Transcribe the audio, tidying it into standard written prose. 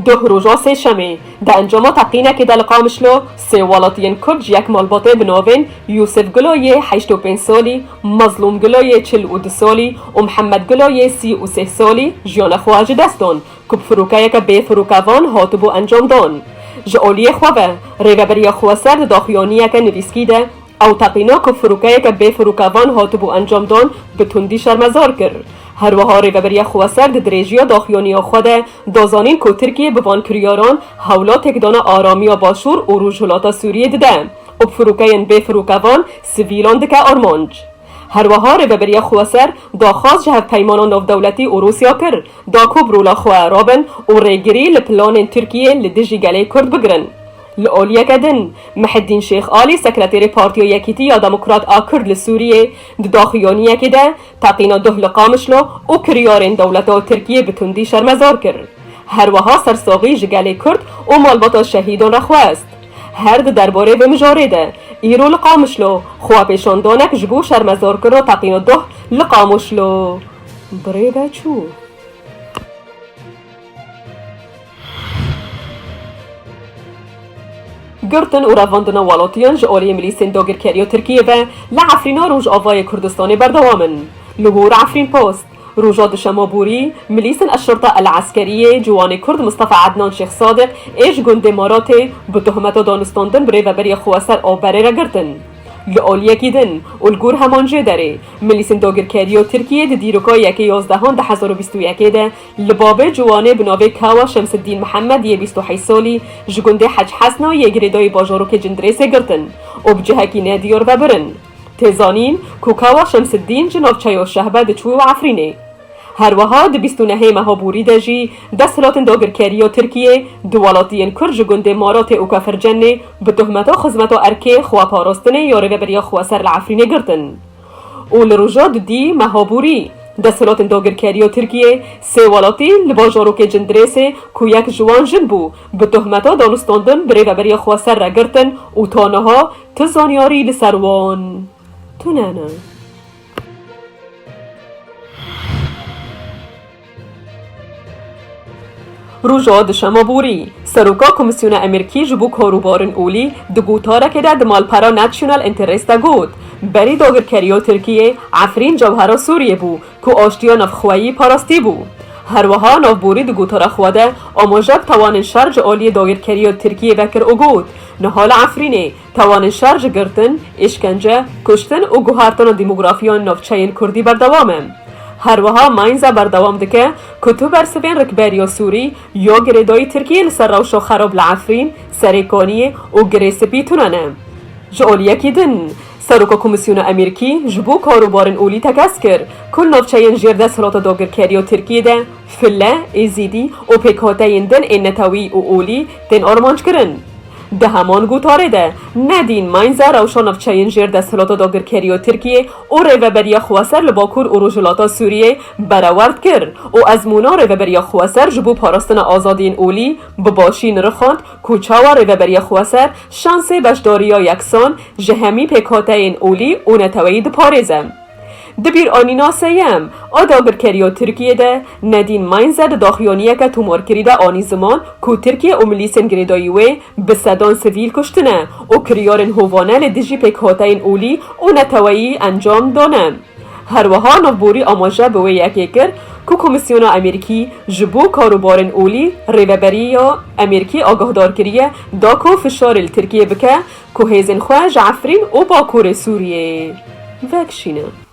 ده روژا سه شمه ده انجام تقینه که دل قامشلو سه ولاتین کرد یک مالباته بناوین یوسف گلای 85 سالی، مظلوم گلای 42 سالی و محمد گلای 33 سالی جیان خواهج دستان که فروکه یک به فروکوان هاتبو انجام دان. جعالی خواه ریوبری خواه سرد داخیانی یک نویسکیده او تقینا که فروکه یک به فروکوان هاتبو انجام دان به تندی شرمزار کرد. هر وها ریوبری خواه سرد دریجی داخیانی خود دازانین که ترکیه بوان کریاران حولات اکدان آرامی و باشور و روژولات سوریه دیده و فروکه به فروکوان سیویلان دکه آرمانج. هر وها ریوبری خواه سر دا خواست جهت پیمانان ناف دولتی و روسیا کر دا کبرولا خواه رابن و ریگری لپلان ترکیه لدجی گله کرد بگرن. لعالیه کدن محدین شیخ آلی سکرتیر پارتیا یکیتی یا دموکرات آکرد لسوریه داخیانیه که ده تقینا ده لقامشلو و کریارین دولتا ترکیه بتندی شرمزار کرد. هر وها سرساقی جگل کرد و مالباتا شهیدان را خواست. هر ده درباره و مجاره ده ایرو لقامشلو خواه پیشاندانک جبو شرمزار کرد و تقینا ده لقامشلو بره بچو. گرتن و رواندن ولاتیان جعالی ملیسین داگرکری ترکیه و لعفرینا روژ آوای کردستانی بردوامن. لگور عفرین پاست روژا دشما بوری ملیسین الشرطه العسکریه جوان کرد مصطفى عدنان شیخ صادق ایش گنده ماراته به تهمت دانستاندن بره و بری خواسر آبره را گرتن. لعالیه کیدن الگور همانجه داره ملیسین داگرکری ترکیه ده دیروکای یکی 11 ده 2021 ده لبابه جوانه بناوه کاوا شمس الدین محمد 28 سالی جگنده حج حسنا یگریدای باجارو که جندریسه گرتن و بجهکی ندیار و برن تزانین کوکاوا شمس الدین جناب چای و شهبه ده چوی و عفرینه. هر وها ده 29 مهابوری ده جی دستلات داگرکری ترکیه دوالاتین کرج گنده مارات او کافرجنه به تهمتا خزمتا ارکه خواه پاراستنه یا روبریا خواه سر العفرینه گرتن. او لروژا دی مهابوری دستلات داگرکری ترکیه سه والاتی لباجارو که جندرسه که یک جوان جن بو به تهمتا دانستاندن بره روبریا خواه سر را گرتن او تانها تزانیاری لسروان تونانه. روژا دشما بوری سروکا کمیسیون امریکی جبو کاروبارن اولی دگوتاره که ده دمالپرا نشنال انترست گود بری داگرکری ترکیه عفرین جوهرا سوریه بو که آشتیا نفخوایی پاراستی بو. هر وها نافبوری دگوتاره خواده آماجب توان شرج آلی داگرکری ترکیه بکر او گود نهال عفرینه توان شرج گرتن اشکنجه کشتن و گوهرتان دیموگرافیان نافچین کردی بردوامه. هر وها ماینزا بردوام دکه که تو برسوین رکبریا سوری یا گریدای ترکیه لسر روشا خراب لعفرین سریکانیه و گریسپی تونانه. جعالیه کی دن سروکا کمیسیون امریکی جبو کاروبارن اولی تکس کرد کل نافچهین جرده سلاتا داگرکری ترکیه ده فله ایزیدی و پیکاتین دن اینتاوی و اولی دن آرمانج کرن. ده همان گوتاره ده ندین ماینزا روشا نافچهین جرده سلاتا داگرکری ترکیه و ریوبری خواسر لباکور و روژلاتا سوریه براورد کرد و از مونا ریوبری خواسر جبو پاراستن آزادین اولی بباشین رخاند کوچا و ریوبری خواسر شانس بشداریا یکسان جهمی پیکاتین اولی و نتوی ده پارزم. دبیر آنینا سیم آداگرکری ترکیه ده ندین ماینزا ده داخیانیه که تومار کریده آنی زمان که ترکیه و ملیسن گریداییوه به صدان سویل کشتنه و کریارن هوانه لدیجی پیکاتین اولی و نتوایی انجام دانه. هر وها نافبوری آماجه به یکی کرد که کمیسیون امریکی جبو کاروبارن اولی ریوبری یا امریکی آگاهدار کریه دا که فشار ترکیه بکه که هیزن خواه جعفرین و باکور سوریه وکشینه.